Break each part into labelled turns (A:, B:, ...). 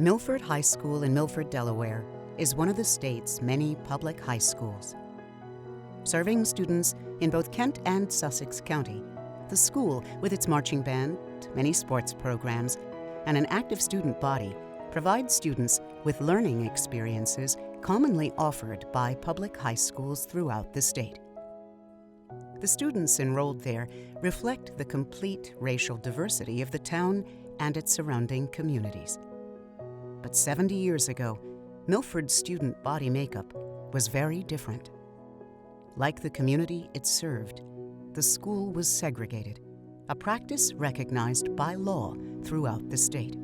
A: Milford High School in Milford, Delaware, is one of the state's many public high schools. Serving students in both Kent and Sussex County, the school, with its marching band, many sports programs, and an active student body, provides students with learning experiences commonly offered by public high schools throughout the state. The students enrolled there reflect the complete racial diversity of the town and its surrounding communities. But 70 years ago, Milford's student body makeup was very different. Like the community it served, the school was segregated, a practice recognized by law throughout the state.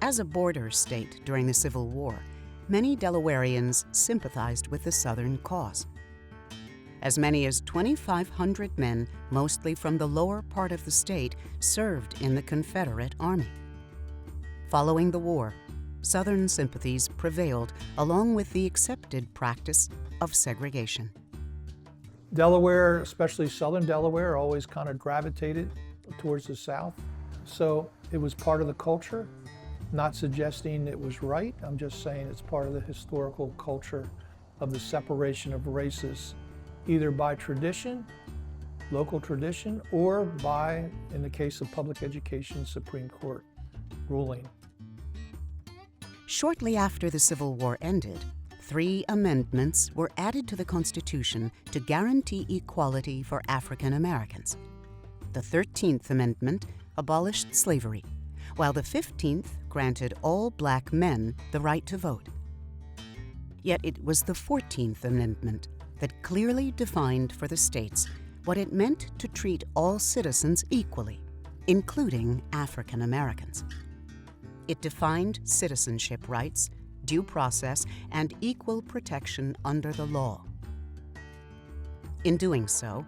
A: As a border state during the Civil War, many Delawareans sympathized with the Southern cause. As many as 2,500 men, mostly from the lower part of the state, served in the Confederate Army. Following the war, Southern sympathies prevailed along with the accepted practice of segregation.
B: Delaware, especially Southern Delaware, always kind of gravitated towards the South. So it was part of the culture. Not suggesting it was right, I'm just saying it's part of the historical culture of the separation of races, either by tradition, local tradition, or by, in the case of public education, Supreme Court ruling.
A: Shortly after the Civil War ended, 3 amendments were added to the Constitution to guarantee equality for African Americans. The 13th Amendment abolished slavery, while the 15th granted all black men the right to vote. Yet it was the 14th Amendment that clearly defined for the states what it meant to treat all citizens equally, including African Americans. It defined citizenship rights, due process, and equal protection under the law. In doing so,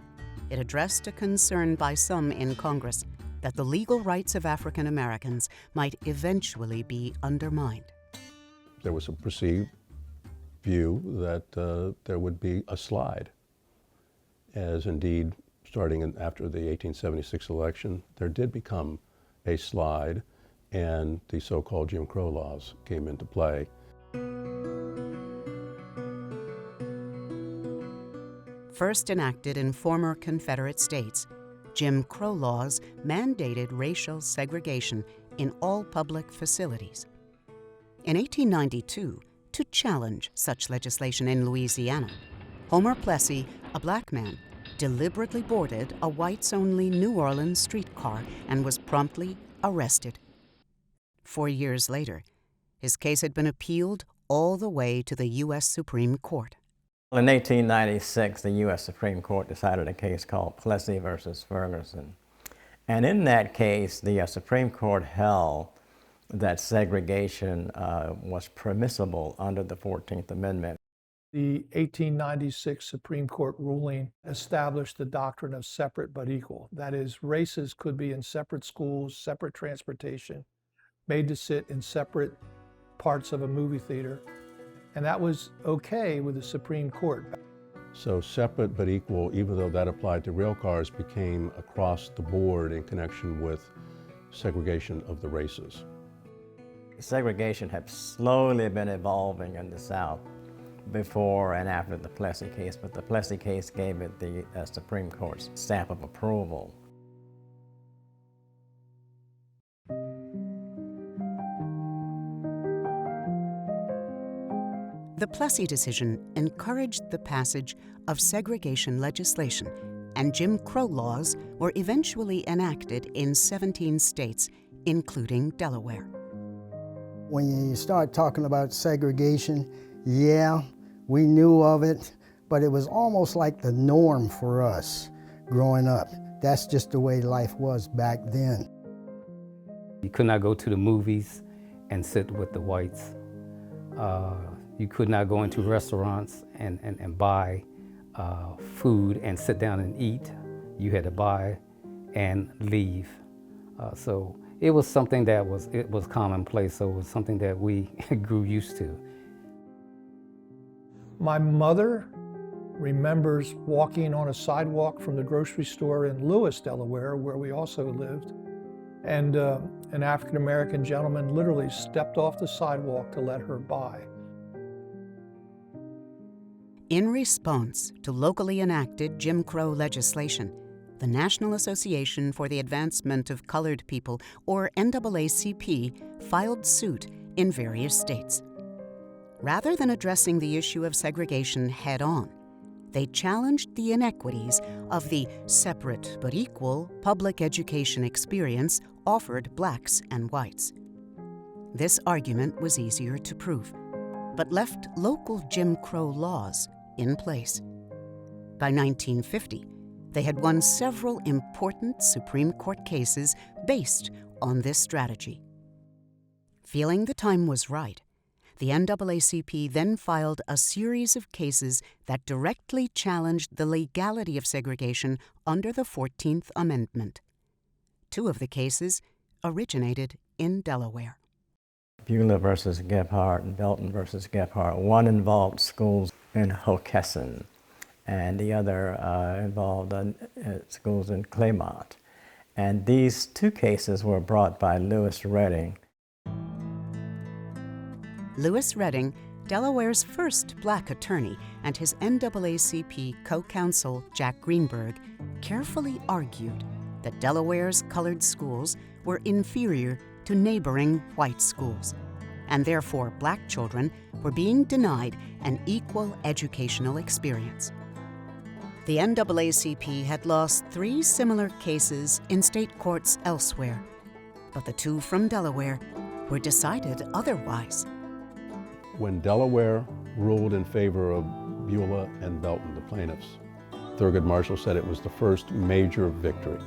A: it addressed a concern by some in Congress that the legal rights of African Americans might eventually be undermined.
C: There was a perceived view that there would be a slide, as indeed, starting after the 1876 election, there did become a slide, and the so-called Jim Crow laws came into play.
A: First enacted in former Confederate states, Jim Crow laws mandated racial segregation in all public facilities. In 1892, to challenge such legislation in Louisiana, Homer Plessy, a black man, deliberately boarded a whites-only New Orleans streetcar and was promptly arrested. 4 years later, his case had been appealed all the way to the U.S. Supreme Court.
D: In 1896, the U.S. Supreme Court decided a case called Plessy versus Ferguson. And in that case, the Supreme Court held that segregation was permissible under the 14th Amendment.
B: The 1896 Supreme Court ruling established the doctrine of separate but equal. That is, races could be in separate schools, separate transportation, made to sit in separate parts of a movie theater. And that was okay with the Supreme Court.
C: So separate but equal, even though that applied to rail cars, became across the board in connection with segregation of the races.
D: Segregation had slowly been evolving in the South before and after the Plessy case, but the Plessy case gave it the Supreme Court's stamp of approval.
A: The Plessy decision encouraged the passage of segregation legislation, and Jim Crow laws were eventually enacted in 17 states, including Delaware.
E: When you start talking about segregation, yeah, we knew of it, but it was almost like the norm for us growing up. That's just the way life was back then.
F: You could not go to the movies and sit with the whites. You could not go into restaurants and buy food and sit down and eat. You had to buy and leave. So it was something that was commonplace, so it was something that we grew used to.
B: My mother remembers walking on a sidewalk from the grocery store in Lewis, Delaware, where we also lived, and an African-American gentleman literally stepped off the sidewalk to let her by.
A: In response to locally enacted Jim Crow legislation, the National Association for the Advancement of Colored People, or NAACP, filed suit in various states. Rather than addressing the issue of segregation head-on, they challenged the inequities of the separate but equal public education experience offered blacks and whites. This argument was easier to prove, but left local Jim Crow laws in place. By 1950, they had won several important Supreme Court cases based on this strategy. Feeling the time was right, the NAACP then filed a series of cases that directly challenged the legality of segregation under the 14th Amendment. Two of the cases originated in Delaware.
D: Beulah versus Gebhardt and Belton versus Gebhardt. One involved schools in Hockessin, and the other involved schools in Claymont. And these two cases were brought by Lewis Redding.
A: Lewis Redding, Delaware's first black attorney, and his NAACP co-counsel, Jack Greenberg, carefully argued that Delaware's colored schools were inferior to neighboring white schools, and therefore black children were being denied an equal educational experience. The NAACP had lost 3 similar cases in state courts elsewhere, but the 2 from Delaware were decided otherwise.
C: When Delaware ruled in favor of Beulah and Belton, the plaintiffs, Thurgood Marshall said it was the first major victory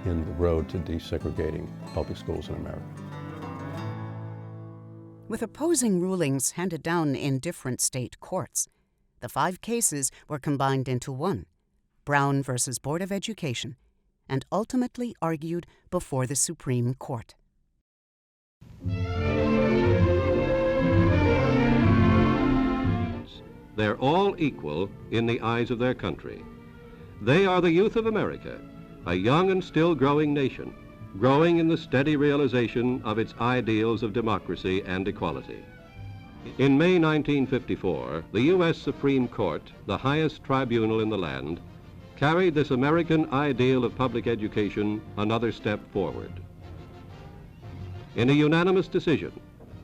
C: in the road to desegregating public schools in America.
A: With opposing rulings handed down in different state courts, the 5 cases were combined into one, Brown versus Board of Education, and ultimately argued before the Supreme Court.
G: They're all equal in the eyes of their country. They are the youth of America, a young and still growing nation, growing in the steady realization of its ideals of democracy and equality. In May 1954, the U.S. Supreme Court, the highest tribunal in the land, carried this American ideal of public education another step forward. In a unanimous decision,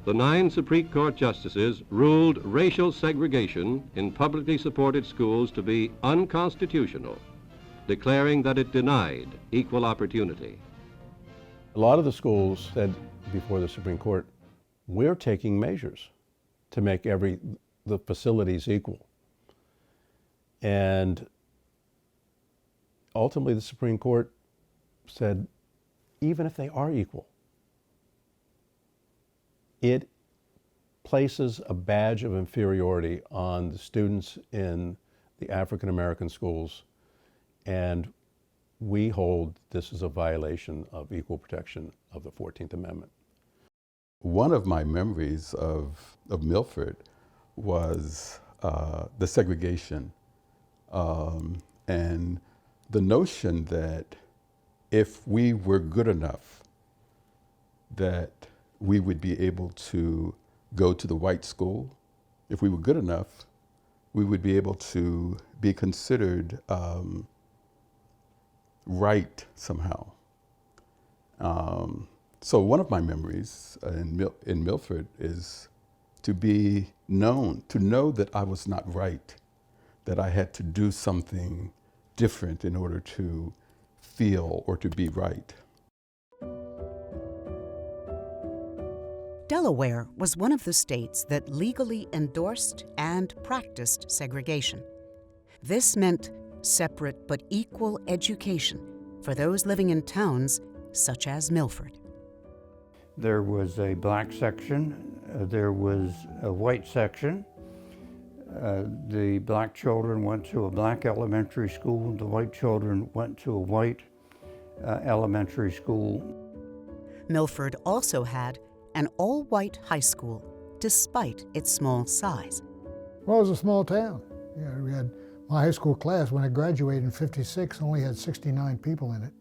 G: the 9 Supreme Court justices ruled racial segregation in publicly supported schools to be unconstitutional, declaring that it denied equal opportunity.
C: A lot of the schools said before the Supreme Court, we're taking measures to make the facilities equal. And ultimately the Supreme Court said, even if they are equal, it places a badge of inferiority on the students in the African American schools, and we hold this is a violation of equal protection of the 14th Amendment.
H: One of my memories of Milford was the segregation and the notion that if we were good enough, that we would be able to go to the white school. If we were good enough, we would be able to be considered right somehow. So one of my memories in Milford is to be known, to know that I was not right, that I had to do something different in order to feel or to be right.
A: Delaware was one of the states that legally endorsed and practiced segregation. This meant separate but equal education for those living in towns such as Milford.
I: There was a black section, there was a white section. The black children went to a black elementary school, the white children went to a white elementary school.
A: Milford also had an all-white high school, despite its small size.
J: Well, it was a small town. You know, we had My high school class, when I graduated in '56, only had 69 people in it.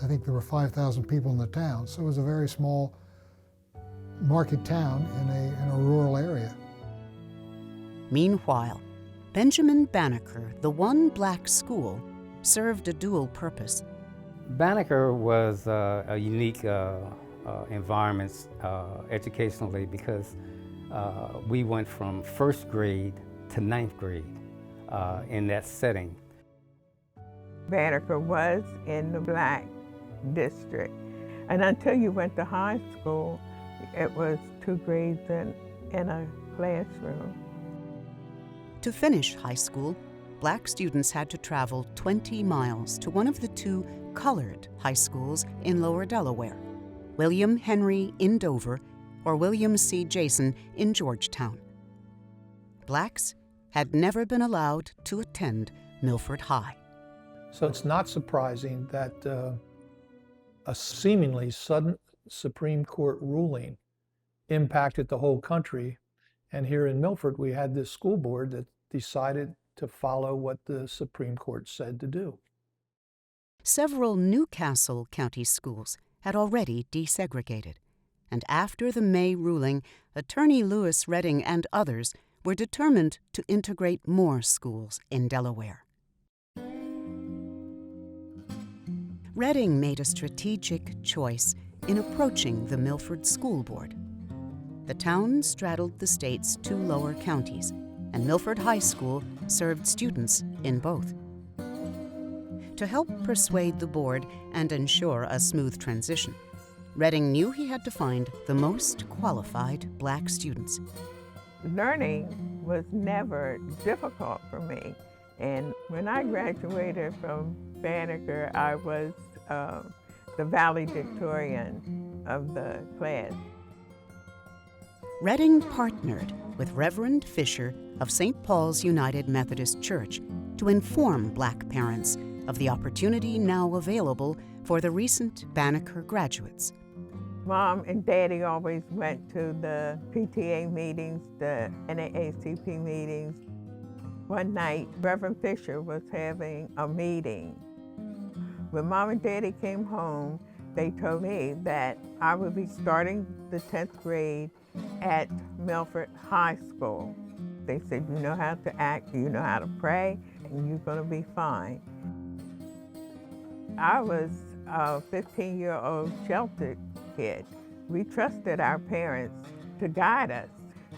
J: I think there were 5,000 people in the town, so it was a very small market town in a rural area.
A: Meanwhile, Benjamin Banneker, the one black school, served a dual purpose.
F: Banneker was a unique environment educationally because we went from first grade to ninth grade in that setting.
K: Banneker was in the black district, and until you went to high school, it was 2 grades in a classroom.
A: To finish high school, black students had to travel 20 miles to one of the 2 colored high schools in Lower Delaware, William Henry in Dover or William C. Jason in Georgetown. Blacks had never been allowed to attend Milford High.
B: So it's not surprising that a seemingly sudden Supreme Court ruling impacted the whole country. And here in Milford, we had this school board that decided to follow what the Supreme Court said to do.
A: Several Newcastle County schools had already desegregated, and after the May ruling, Attorney Lewis Redding and others were determined to integrate more schools in Delaware. Redding made a strategic choice in approaching the Milford School Board. The town straddled the state's 2 lower counties, and Milford High School served students in both. To help persuade the board and ensure a smooth transition, Redding knew he had to find the most qualified black students.
K: Learning was never difficult for me, and when I graduated from Banneker, I was the valedictorian of the class.
A: Redding partnered with Reverend Fisher of St. Paul's United Methodist Church to inform black parents of the opportunity now available for the recent Banneker graduates.
K: Mom and Daddy always went to the PTA meetings, the NAACP meetings. One night, Reverend Fisher was having a meeting. When Mom and Daddy came home, they told me that I would be starting the 10th grade at Milford High School. They said, you know how to act, you know how to pray, and you're gonna be fine. I was a 15-year-old sheltered kid. We trusted our parents to guide us.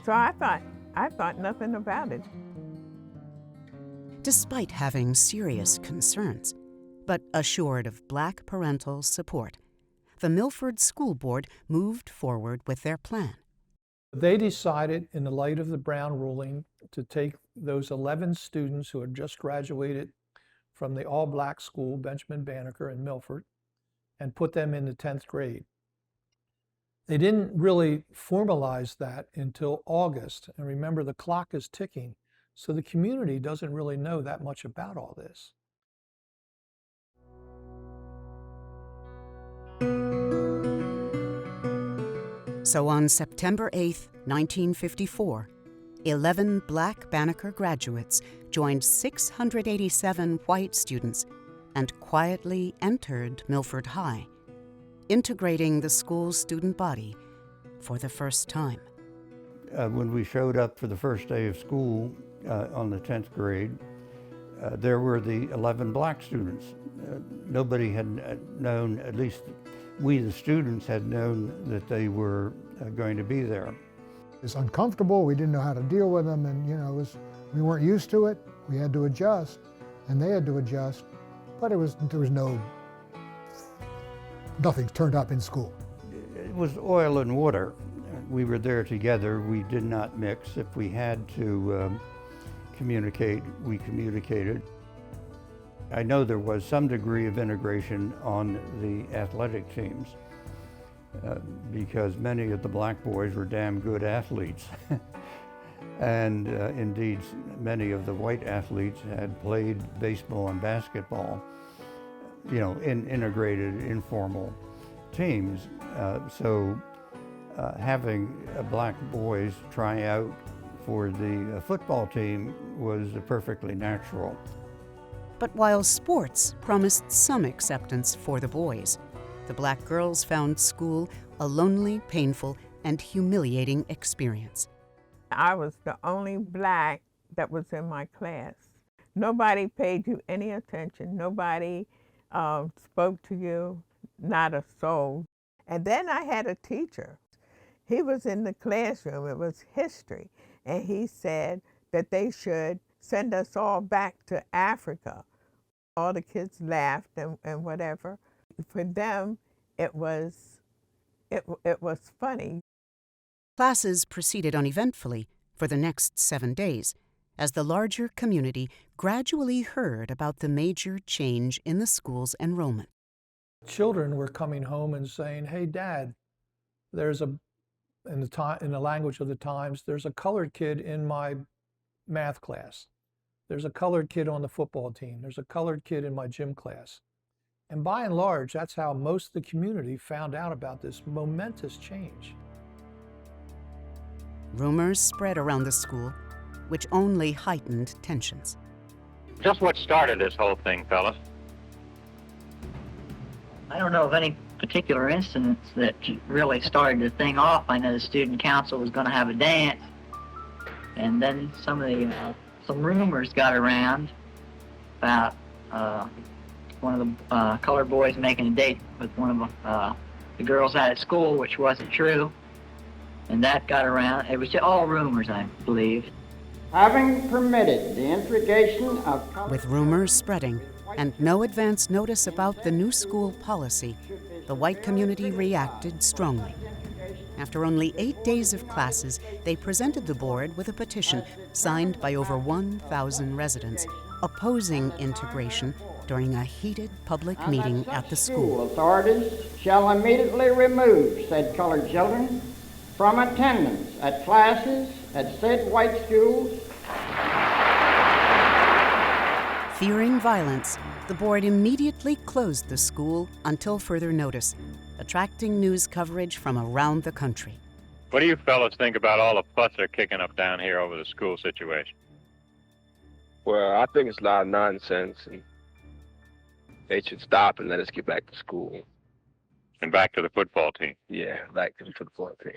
K: So I thought nothing about it.
A: Despite having serious concerns, but assured of black parental support, the Milford School Board moved forward with their plan.
B: They decided, in the light of the Brown ruling, to take those 11 students who had just graduated from the all-black school, Benjamin Banneker in Milford, and put them in the 10th grade. They didn't really formalize that until August, and remember, the clock is ticking, so the community doesn't really know that much about all this.
A: So on September 8, 1954, 11 black Banneker graduates joined 687 white students and quietly entered Milford High, integrating the school's student body for the first time.
I: When we showed up for the first day of school on the 10th grade, there were the 11 black students. Nobody had known, at least we the students had known, that they were going to be there.
J: It's uncomfortable, we didn't know how to deal with them, and we weren't used to it. We had to adjust, and they had to adjust, but there was nothing turned up in school.
I: It was oil and water. We were there together. We did not mix. If we had to communicate, we communicated. I know there was some degree of integration on the athletic teams because many of the black boys were damn good athletes. And indeed, many of the white athletes had played baseball and basketball, in integrated, informal teams. So having black boys try out for the football team was perfectly natural.
A: But while sports promised some acceptance for the boys, the black girls found school a lonely, painful, and humiliating experience.
K: I was the only black that was in my class. Nobody paid you any attention. Nobody spoke to you, not a soul. And then I had a teacher. He was in the classroom, it was history, and he said that they should send us all back to Africa. All the kids laughed and whatever. For them, it was funny.
A: Classes proceeded uneventfully for the next 7 days as the larger community gradually heard about the major change in the school's enrollment.
B: Children were coming home and saying, "Hey, Dad, there's in the language of the times, there's a colored kid in my math class. There's a colored kid on the football team. There's a colored kid in my gym class." And by and large, that's how most of the community found out about this momentous change.
A: Rumors spread around the school, which only heightened tensions.
L: Just what started this whole thing, fellas?
M: I don't know of any particular incidents that really started the thing off. I know the student council was going to have a dance, and then some rumors got around about one of the colored boys making a date with one of the girls out at school, which wasn't true, and that got around. It was just all rumors, I believe.
N: Having permitted the integration of...
A: With rumors spreading and no advance notice about the new school policy, the white community reacted strongly. After only 8 days of classes, they presented the board with a petition signed by over 1,000 residents opposing integration during a heated public meeting at the school.
N: Authorities shall immediately remove said colored children from attendance at classes at said white schools.
A: Fearing violence, the board immediately closed the school until further notice, attracting news coverage from around the country.
L: What do you fellas think about all the fuss they're kicking up down here over the school situation?
O: Well, I think it's a lot of nonsense, and they should stop and let us get back to school.
L: And back to the football team?
O: Yeah, back to the football team.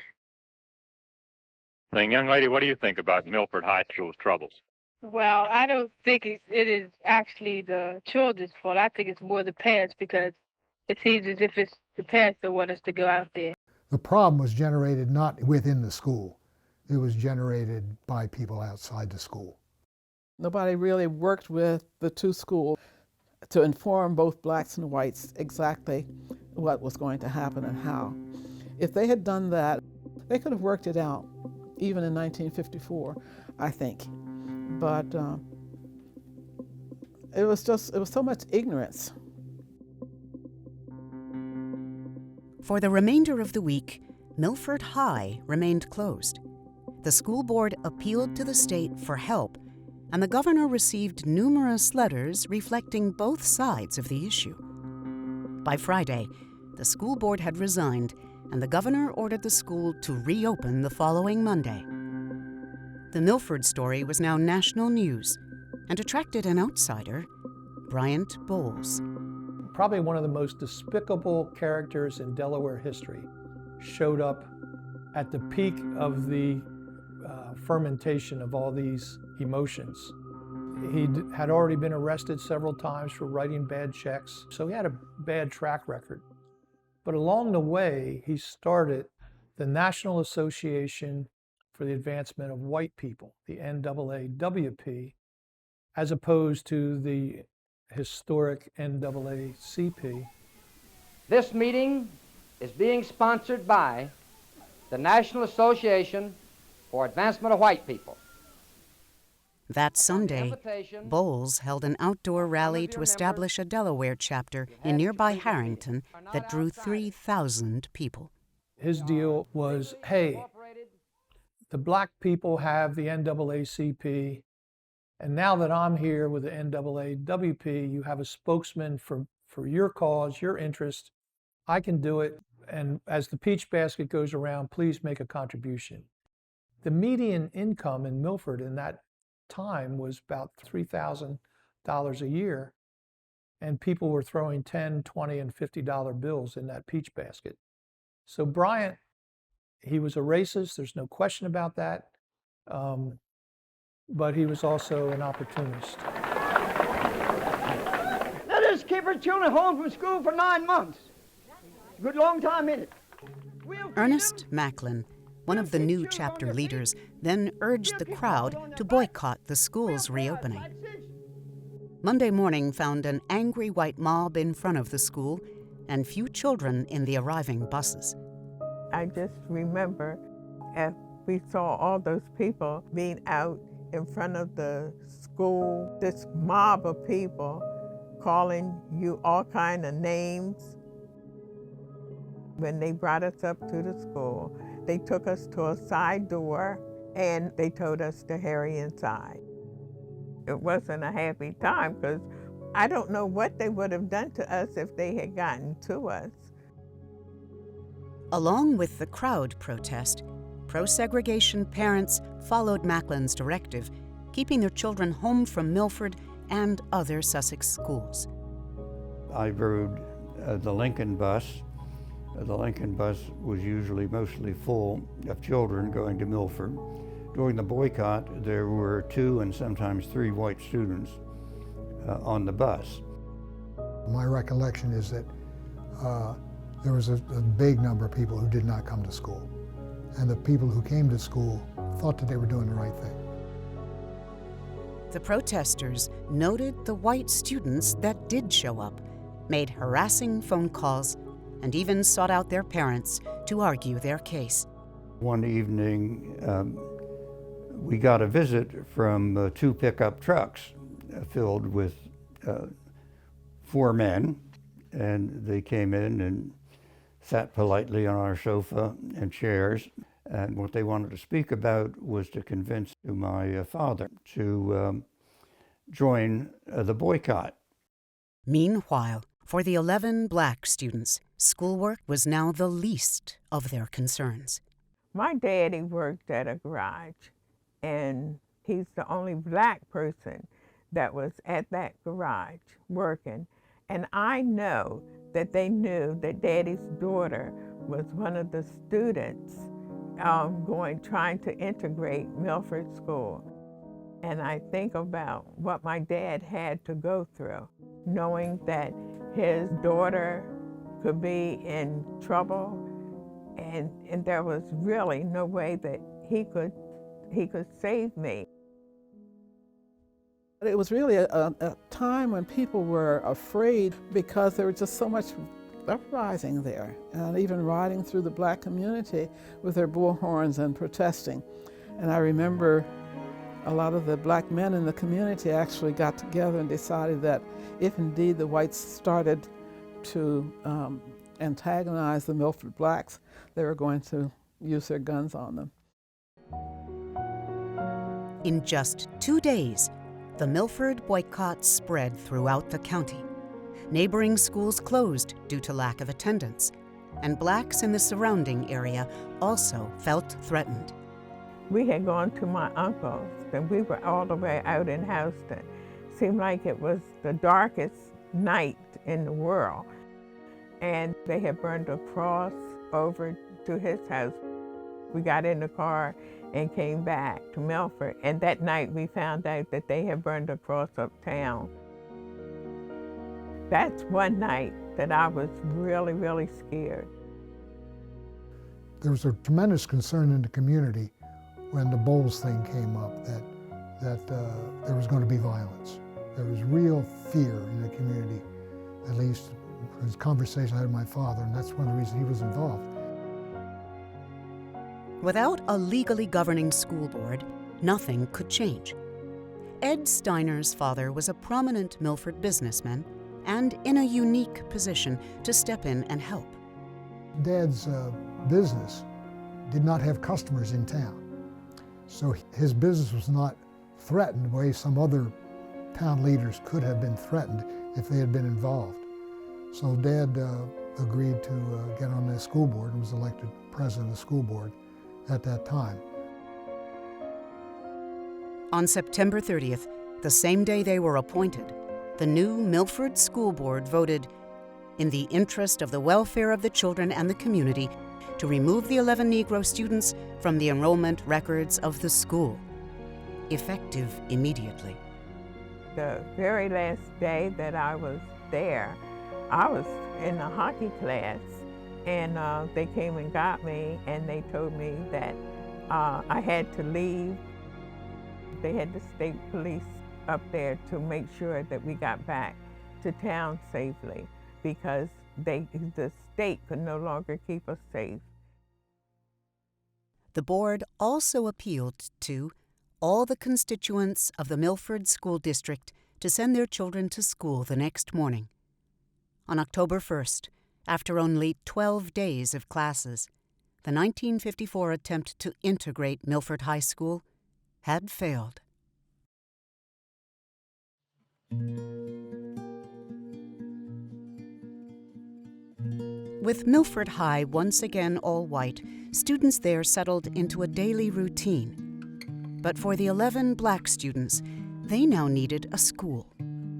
L: Then, young lady, what do you think about Milford High School's troubles?
P: Well, I don't think it is actually the children's fault. I think it's more the parents, because it seems as if it's the parents that want us to go out there.
J: The problem was generated not within the school. It was generated by people outside the school.
Q: Nobody really worked with the two schools to inform both blacks and whites exactly what was going to happen and how. If they had done that, they could have worked it out, even in 1954, I think. But it was so much ignorance.
A: For the remainder of the week, Milford High remained closed. The school board appealed to the state for help, and the governor received numerous letters reflecting both sides of the issue. By Friday, the school board had resigned, and the governor ordered the school to reopen the following Monday. The Milford story was now national news and attracted an outsider, Bryant Bowles.
B: Probably one of the most despicable characters in Delaware history showed up at the peak of the fermentation of all these emotions. He had already been arrested several times for writing bad checks, so he had a bad track record. But along the way, he started the National Association for the Advancement of White People, the NAAWP, as opposed to the historic NAACP.
N: This meeting is being sponsored by the National Association for Advancement of White People.
A: That Sunday, Bowles held an outdoor rally to establish a Delaware chapter in nearby Harrington that drew 3,000 people.
B: His deal was, hey, the black people have the NAACP, and now that I'm here with the NAAWP, you have a spokesman for your cause, your interest. I can do it, and as the peach basket goes around, please make a contribution. The median income in Milford in that time was about $3,000 a year, and people were throwing $10, $20, and $50 bills in that peach basket. So Bryant, he was a racist, there's no question about that, but he was also an opportunist.
N: Let us keep our children home from school for 9 months. Good long time in it.
A: Ernest Macklin, one of the new chapter leaders, then urged the crowd to boycott the school's reopening. Monday morning found an angry white mob in front of the school and few children in the arriving buses.
K: I just remember as we saw all those people being out in front of the school, this mob of people calling you all kind of names. When they brought us up to the school, they took us to a side door and they told us to hurry inside. It wasn't a happy time because I don't know what they would have done to us if they had gotten to us.
A: Along with the crowd protest, pro-segregation parents followed Macklin's directive, keeping their children home from Milford and other Sussex schools.
I: I rode the Lincoln bus. The Lincoln bus was usually mostly full of children going to Milford. During the boycott, there were 2 and sometimes 3 white students on the bus.
J: My recollection is that there was a big number of people who did not come to school. And the people who came to school thought that they were doing the right thing.
A: The protesters noted the white students that did show up, made harassing phone calls, and even sought out their parents to argue their case.
I: One evening, we got a visit from 2 pickup trucks filled with 4 men, and they came in and sat politely on our sofa and chairs. And what they wanted to speak about was to convince my father to join the boycott.
A: Meanwhile, for the 11 black students, schoolwork was now the least of their concerns.
K: My daddy worked at a garage, and he's the only black person that was at that garage working. And I know that they knew that Daddy's daughter was one of the students trying to integrate Milford School. And I think about what my dad had to go through, knowing that his daughter could be in trouble, and there was really no way that he could save me.
Q: It was really a time when people were afraid because there was just so much uprising there, and even riding through the black community with their bullhorns and protesting. And I remember a lot of the black men in the community actually got together and decided that if indeed the whites started to antagonize the Milford blacks, they were going to use their guns on them.
A: In just 2 days, the Milford boycott spread throughout the county. Neighboring schools closed due to lack of attendance, and blacks in the surrounding area also felt threatened.
K: We had gone to my uncle's, and we were all the way out in Houston. Seemed like it was the darkest night in the world. And they had burned a cross over to his house. We got in the car and came back to Milford, and that night we found out that they had burned a cross uptown. That's one night that I was really, really scared.
J: There was a tremendous concern in the community when the Bowles thing came up that there was going to be violence. There was real fear in the community, at least from his conversation I had with my father, and that's one of the reasons he was involved.
A: Without a legally governing school board, nothing could change. Ed Steiner's father was a prominent Milford businessman and in a unique position to step in and help.
J: Dad's business did not have customers in town, so his business was not threatened the way some other town leaders could have been threatened if they had been involved. So Dad agreed to get on the school board and was elected president of the school board at that time.
A: On September 30th, the same day they were appointed, the new Milford School Board voted, in the interest of the welfare of the children and the community, to remove the 11 Negro students from the enrollment records of the school, effective immediately.
K: The very last day that I was there, I was in a hockey class, and they came and got me, and they told me that I had to leave. They had the state police up there to make sure that we got back to town safely, because the state could no longer keep us safe.
A: The board also appealed to all the constituents of the Milford School District to send their children to school the next morning. On October 1st, after only 12 days of classes, the 1954 attempt to integrate Milford High School had failed. With Milford High once again all white, students there settled into a daily routine. But for the 11 black students, they now needed a school.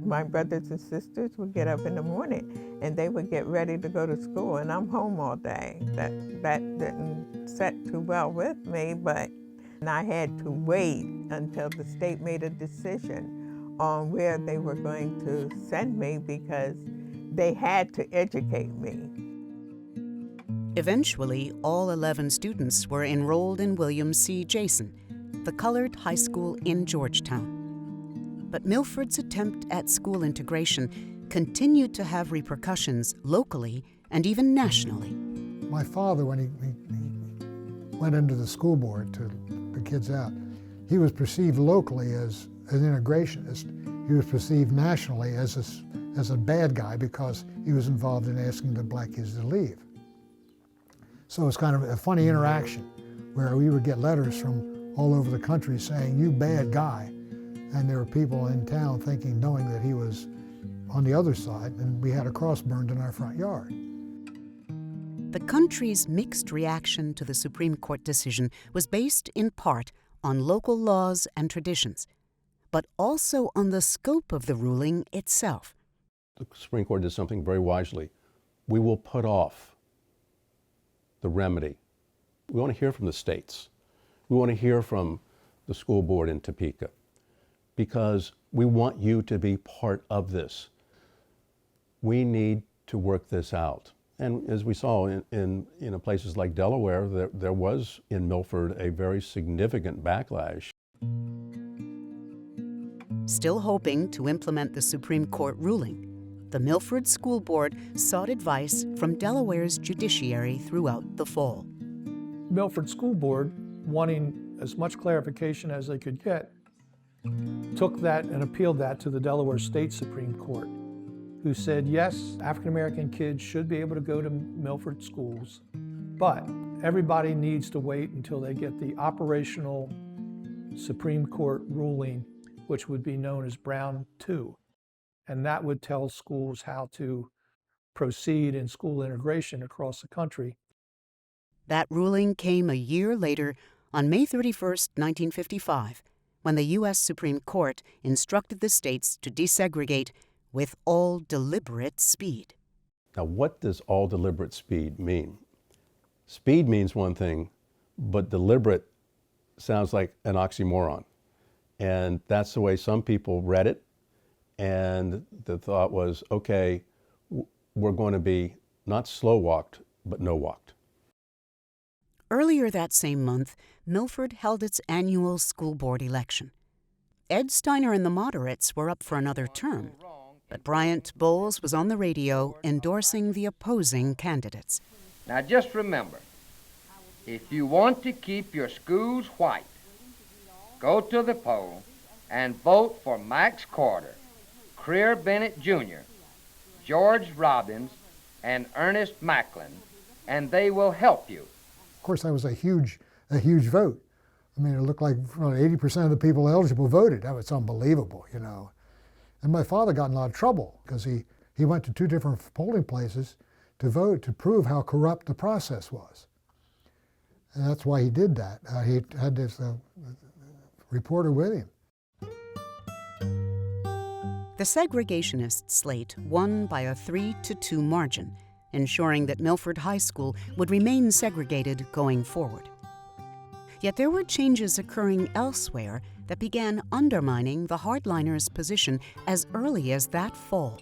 K: My brothers and sisters would get up in the morning and they would get ready to go to school, and I'm home all day. That didn't set too well with me, but I had to wait until the state made a decision on where they were going to send me, because they had to educate me.
A: Eventually, all 11 students were enrolled in William C. Jason, the colored high school in Georgetown. But Milford's attempt at school integration continued to have repercussions locally and even nationally.
J: My father, when he went into the school board to the kids out, he was perceived locally as an integrationist. He was perceived nationally as a bad guy because he was involved in asking the black kids to leave. So it's kind of a funny interaction where we would get letters from all over the country saying, "You bad guy." And there were people in town knowing that he was on the other side, and we had a cross burned in our front yard.
A: The country's mixed reaction to the Supreme Court decision was based in part on local laws and traditions, but also on the scope of the ruling itself.
C: The Supreme Court did something very wisely. We will put off the remedy. We want to hear from the states. We want to hear from the school board in Topeka, because we want you to be part of this. We need to work this out. And as we saw in places like Delaware, there was in Milford a very significant backlash.
A: Still hoping to implement the Supreme Court ruling, the Milford School Board sought advice from Delaware's judiciary throughout the fall.
B: Milford School Board, wanting as much clarification as they could get, took that and appealed that to the Delaware State Supreme Court, who said, yes, African American kids should be able to go to Milford schools, but everybody needs to wait until they get the operational Supreme Court ruling, which would be known as Brown 2. And that would tell schools how to proceed in school integration across the country.
A: That ruling came a year later, on May 31st, 1955, when the U.S. Supreme Court instructed the states to desegregate with all deliberate speed.
C: Now, what does all deliberate speed mean? Speed means one thing, but deliberate sounds like an oxymoron. And that's the way some people read it. And the thought was, okay, we're going to be not slow walked, but no walked.
A: Earlier that same month, Milford held its annual school board election. Ed Steiner and the moderates were up for another term, but Bryant Bowles was on the radio endorsing the opposing candidates.
R: Now just remember, if you want to keep your schools white, go to the poll and vote for Max Carter, Creer Bennett Jr., George Robbins, and Ernest Macklin, and they will help you.
J: Of course, that was a huge vote. I mean, it looked like 80% of the people eligible voted. That was unbelievable, you know. And my father got in a lot of trouble because he went to 2 different polling places to vote to prove how corrupt the process was. And that's why he did that. He had this reporter with him.
A: The segregationist slate won by a 3-2 margin, ensuring that Milford High School would remain segregated going forward. Yet there were changes occurring elsewhere that began undermining the hardliners' position as early as that fall.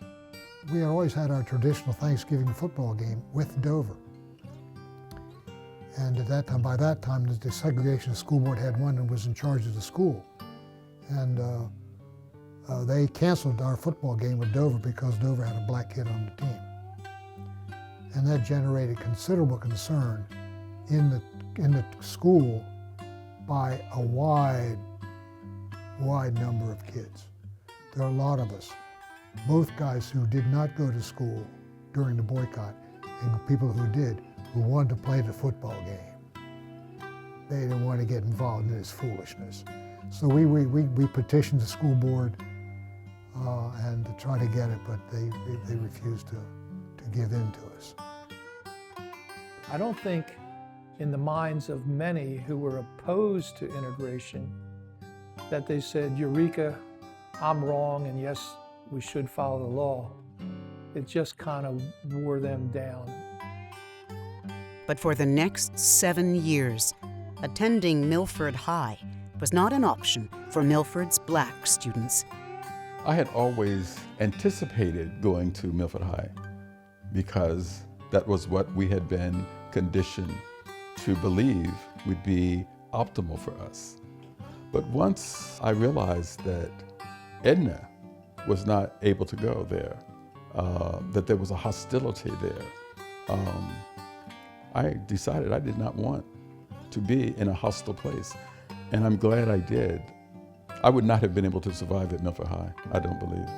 J: We had always had our traditional Thanksgiving football game with Dover. And at that time, by that time, the desegregation school board had one and was in charge of the school. And they canceled our football game with Dover because Dover had a black kid on the team. And that generated considerable concern in the school by a wide number of kids. There are a lot of us, both guys who did not go to school during the boycott and people who did, who wanted to play the football game. They didn't want to get involved in this foolishness. So we petitioned the school board and to try to get it, but they refused to give in to us.
B: I don't think in the minds of many who were opposed to integration that they said, Eureka, I'm wrong, and yes, we should follow the law. It just kind of wore them down.
A: But for the next 7 years, attending Milford High was not an option for Milford's black students.
H: I had always anticipated going to Milford High because that was what we had been conditioned to believe would be optimal for us. But once I realized that Edna was not able to go there, that there was a hostility there, I decided I did not want to be in a hostile place. And I'm glad I did. I would not have been able to survive at Milford High, I don't believe.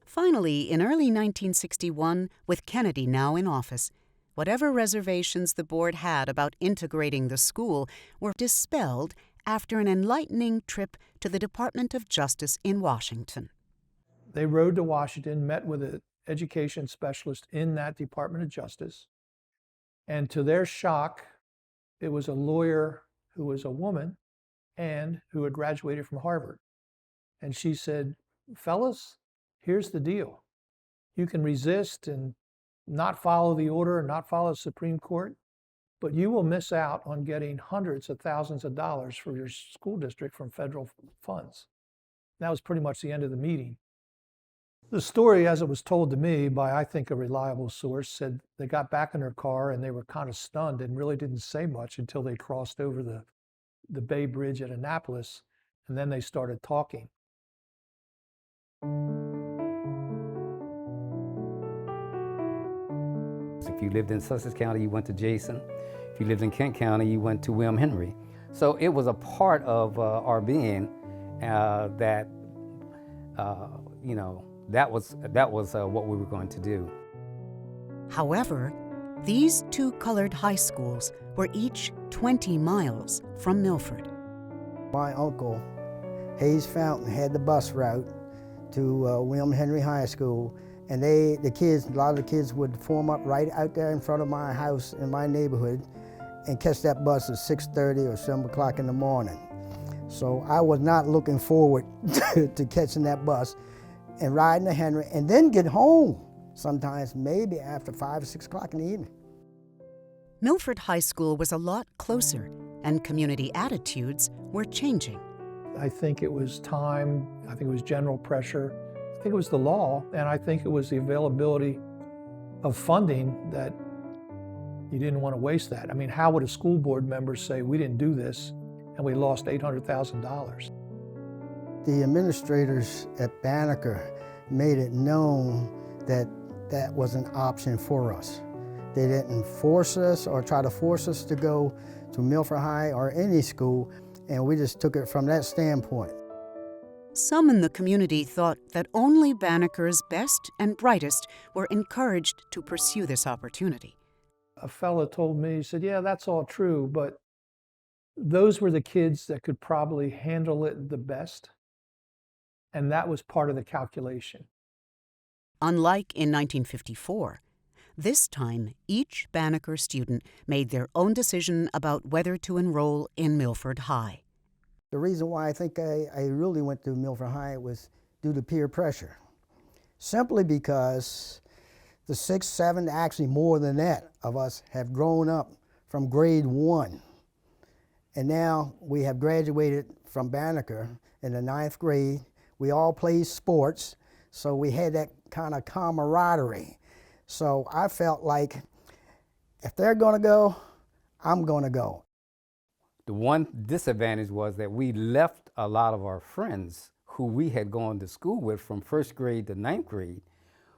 A: Finally, in early 1961, with Kennedy now in office, whatever reservations the board had about integrating the school were dispelled after an enlightening trip to the Department of Justice in Washington.
B: They rode to Washington, met with an education specialist in that Department of Justice, and to their shock, it was a lawyer who was a woman and who had graduated from Harvard. And she said, fellas, here's the deal. You can resist and not follow the order and not follow the Supreme Court, but you will miss out on getting hundreds of thousands of dollars for your school district from federal funds. That was pretty much the end of the meeting. The story, as it was told to me by, I think, a reliable source, said they got back in their car and they were kind of stunned and really didn't say much until they crossed over the Bay Bridge at Annapolis, and then they started talking.
F: If you lived in Sussex County, you went to Jason. If you lived in Kent County, you went to William Henry. So it was a part of our being that, you know, that was what we were going to do.
A: However, these two colored high schools were each 20 miles from Milford.
E: My uncle, Hayes Fountain, had the bus route to William Henry High School, and a lot of the kids would form up right out there in front of my house in my neighborhood and catch that bus at 6:30 or 7 o'clock in the morning. So I was not looking forward to catching that bus and riding to Henry and then get home sometimes maybe after 5 or 6 o'clock in the evening.
A: Milford High School was a lot closer, and community attitudes were changing.
B: I think it was time, I think it was general pressure, I think it was the law, and I think it was the availability of funding that you didn't want to waste that. I mean, how would a school board member say, we didn't do this, and we lost $800,000?
E: The administrators at Banneker made it known that that was an option for us. They didn't force us or try to force us to go to Milford High or any school, and we just took it from that standpoint.
A: Some in the community thought that only Banneker's best and brightest were encouraged to pursue this opportunity.
B: A fella told me, he said, yeah, that's all true, but those were the kids that could probably handle it the best. And that was part of the calculation.
A: Unlike in 1954, this time each Banneker student made their own decision about whether to enroll in Milford High.
E: The reason why I think I really went to Milford High was due to peer pressure. Simply because the 6, 7, actually more than that of us have grown up from grade 1. And now we have graduated from Banneker in the 9th grade. We all played sports, so we had that kind of camaraderie. So I felt like if they're gonna go, I'm gonna go.
F: The one disadvantage was that we left a lot of our friends who we had gone to school with from 1st grade to 9th grade,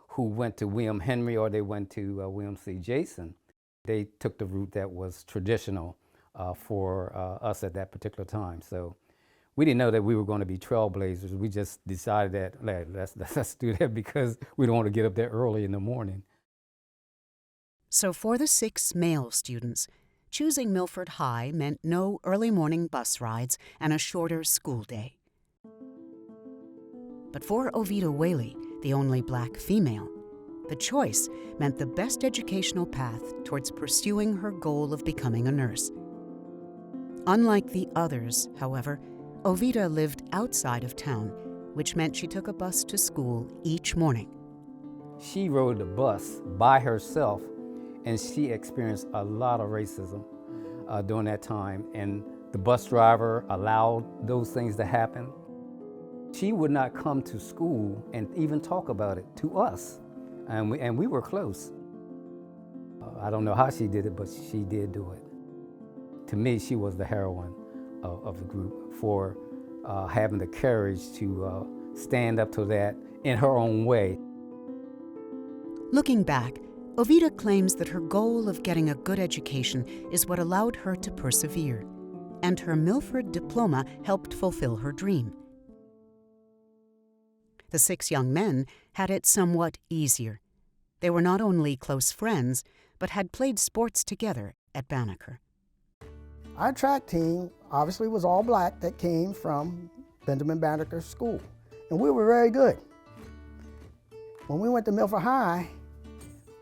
F: who went to William Henry or they went to William C. Jason. They took the route that was traditional for us at that particular time. So we didn't know that we were going to be trailblazers. We just decided that let's do that because we don't want to get up there early in the morning.
A: So for the 6 male students, choosing Milford High meant no early morning bus rides and a shorter school day. But for Ovida Whaley, the only black female, the choice meant the best educational path towards pursuing her goal of becoming a nurse. Unlike the others, however, Ovida lived outside of town, which meant she took a bus to school each morning.
F: She rode the bus by herself, and she experienced a lot of racism during that time, and the bus driver allowed those things to happen. She would not come to school and even talk about it to us, and we were close. I don't know how she did it, but she did do it. To me, she was the heroine of the group for having the courage to stand up to that in her own way.
A: Looking back, Ovida claims that her goal of getting a good education is what allowed her to persevere, and her Milford diploma helped fulfill her dream. The 6 young men had it somewhat easier. They were not only close friends, but had played sports together at Banneker.
E: Our track team obviously was all black that came from Benjamin Banneker School, and we were very good. When we went to Milford High,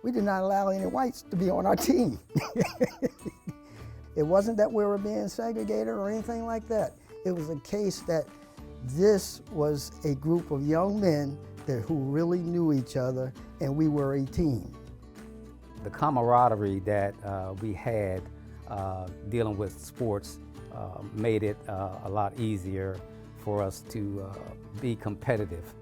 E: we did not allow any whites to be on our team. It wasn't that we were being segregated or anything like that. It was a case that this was a group of young men who really knew each other, and we were a team.
F: The camaraderie that we had dealing with sports made it a lot easier for us to be competitive.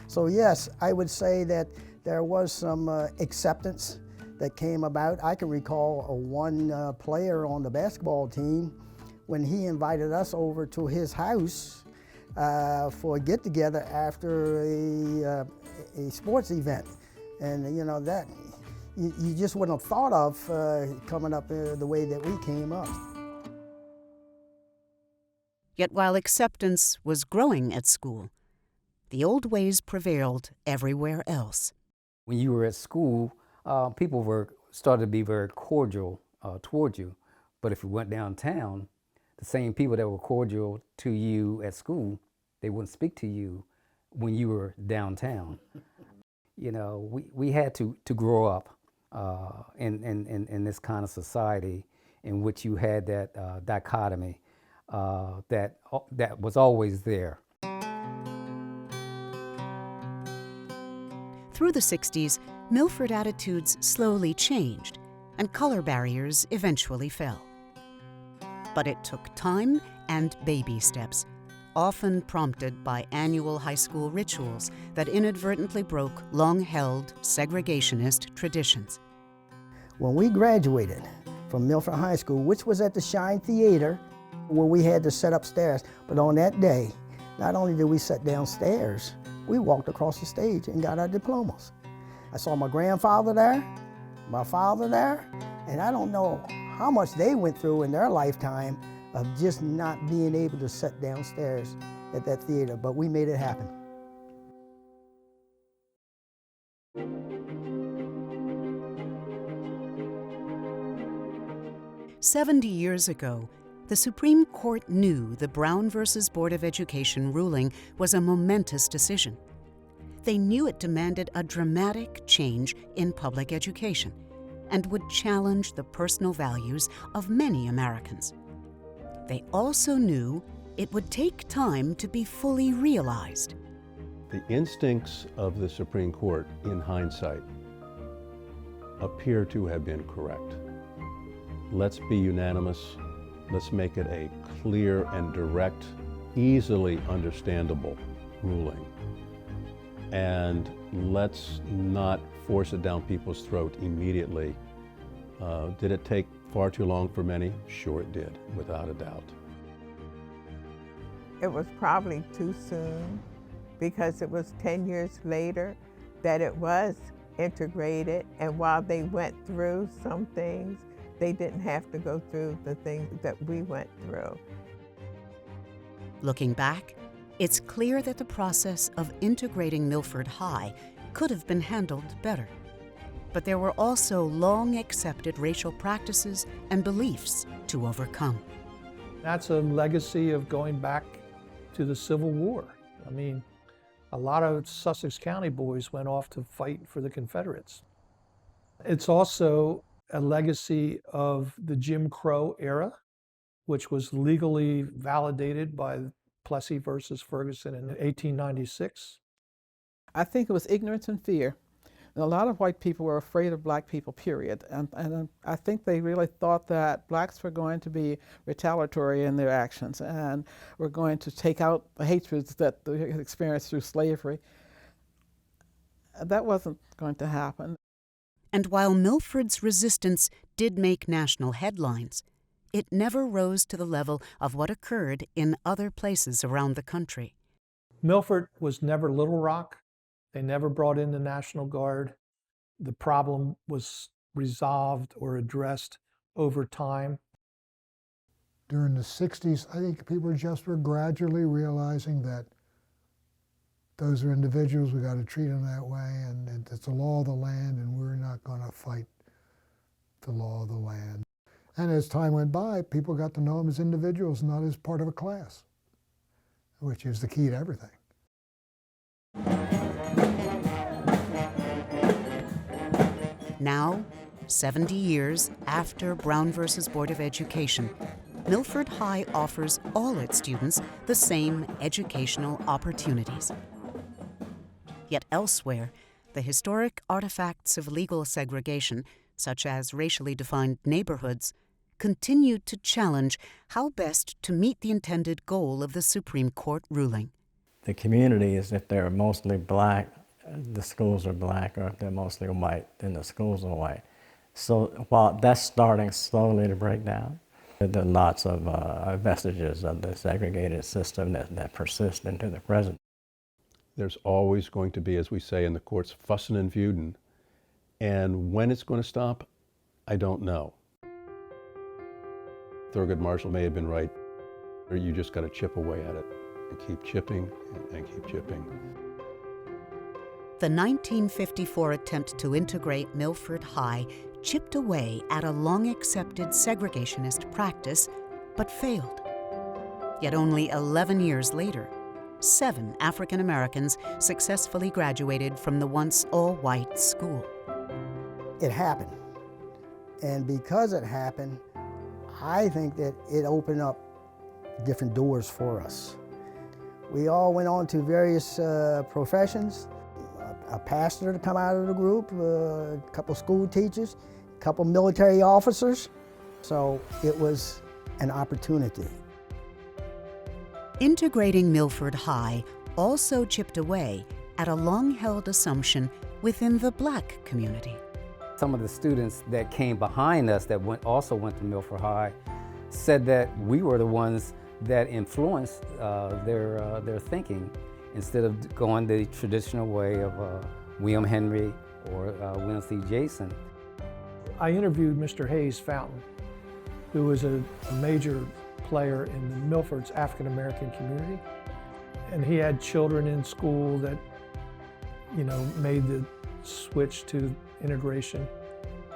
E: So yes, I would say that there was some acceptance that came about. I can recall one player on the basketball team when he invited us over to his house for a get-together after a sports event. And you know, that you just wouldn't have thought of coming up the way that we came up.
A: Yet while acceptance was growing at school, the old ways prevailed everywhere else.
F: When you were at school, people started to be very cordial toward you. But if you went downtown, the same people that were cordial to you at school, they wouldn't speak to you when you were downtown. You know, we had to grow up in this kind of society in which you had that dichotomy that was always there.
A: Through the 60s, Milford attitudes slowly changed, and color barriers eventually fell. But it took time and baby steps, often prompted by annual high school rituals that inadvertently broke long-held segregationist traditions.
E: When we graduated from Milford High School, which was at the Shine Theater, where we had to sit upstairs, but on that day, not only did we sit downstairs, we walked across the stage and got our diplomas. I saw my grandfather there, my father there, and I don't know how much they went through in their lifetime of just not being able to sit downstairs at that theater, but we made it happen. "70 years ago, the Supreme Court knew the Brown versus Board of Education ruling was a momentous decision. They knew it demanded a dramatic change in public education and would challenge the personal values of many Americans. They also knew
A: it would take time to be fully realized.
C: The instincts of the Supreme Court, in hindsight, appear to have been correct. Let's be unanimous. Let's make it a clear and direct, easily understandable ruling. And let's not force it down people's throat immediately. Did it take far too long for many? Sure it did, without a doubt.
K: It was probably too soon because it was 10 years later that it was integrated, and while they went through some things, they didn't have to go through the things that we went through.
A: Looking back, it's clear that the process of integrating Milford High could have been handled better. But there were also long-accepted racial practices and beliefs to overcome.
B: That's a legacy of going back to the Civil War. I mean, a lot of Sussex County boys went off to fight for the Confederates. It's also a legacy of the Jim Crow era, which was legally validated by Plessy versus Ferguson in 1896.
Q: I think it was ignorance and fear. And a lot of white people were afraid of black people, period. And I think they really thought that blacks were going to be retaliatory in their actions and were going to take out the hatreds that they had experienced through slavery. That wasn't going to happen.
A: And while Milford's resistance did make national headlines, it never rose to the level of what occurred in other places around the country.
B: Milford was never Little Rock. They never brought in the National Guard. The problem was resolved or addressed over time.
J: During the 60s, I think people just were gradually realizing that those are individuals, we got to treat them that way, and it's the law of the land, and we're not going to fight the law of the land. And as time went by, people got to know them as individuals, not as part of a class, which is the key to everything.
A: Now, 70 years after Brown versus Board of Education, Milford High offers all its students the same educational opportunities. Yet elsewhere, the historic artifacts of legal segregation, such as racially defined neighborhoods, continue to challenge how best to meet the intended goal of the Supreme Court ruling.
D: The communities, if they're mostly black, the schools are black, or if they're mostly white, then the schools are white. So while that's starting slowly to break down, there are lots of vestiges of the segregated system that persist into the present.
C: There's always going to be, as we say in the courts, fussing and feuding. And when it's going to stop, I don't know. Thurgood Marshall may have been right, or you just got to chip away at it and keep chipping and keep chipping.
A: The 1954 attempt to integrate Milford High chipped away at a long-accepted segregationist practice, but failed. Yet only 11 years later, 7 African Americans successfully graduated from the once all-white school.
E: It happened. And because it happened, I think that it opened up different doors for us. We all went on to various professions. A pastor to come out of the group, a couple school teachers, a couple military officers. So it was an opportunity.
A: Integrating Milford High also chipped away at a long-held assumption within the black community.
F: Some of the students that came behind us that also went to Milford High said that we were the ones that influenced their thinking, instead of going the traditional way of William Henry or William C. Jason.
B: I interviewed Mr. Hayes Fountain, who was a major player in Milford's African American community. And he had children in school that, made the switch to integration.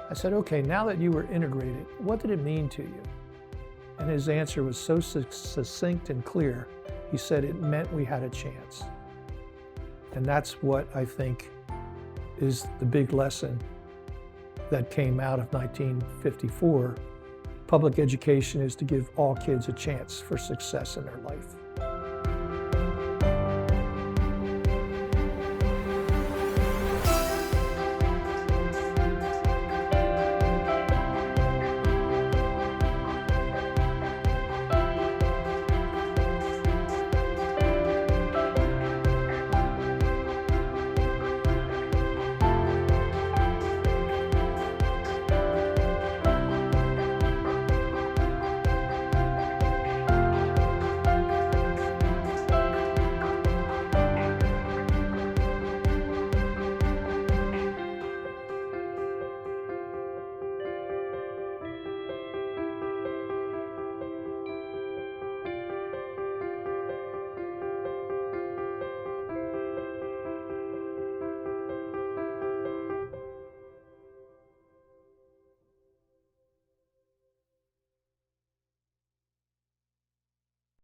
B: I said, okay, now that you were integrated, what did it mean to you? And his answer was so succinct and clear. He said it meant we had a chance. And that's what I think is the big lesson that came out of 1954 Public education is to give all kids a chance for success in their life.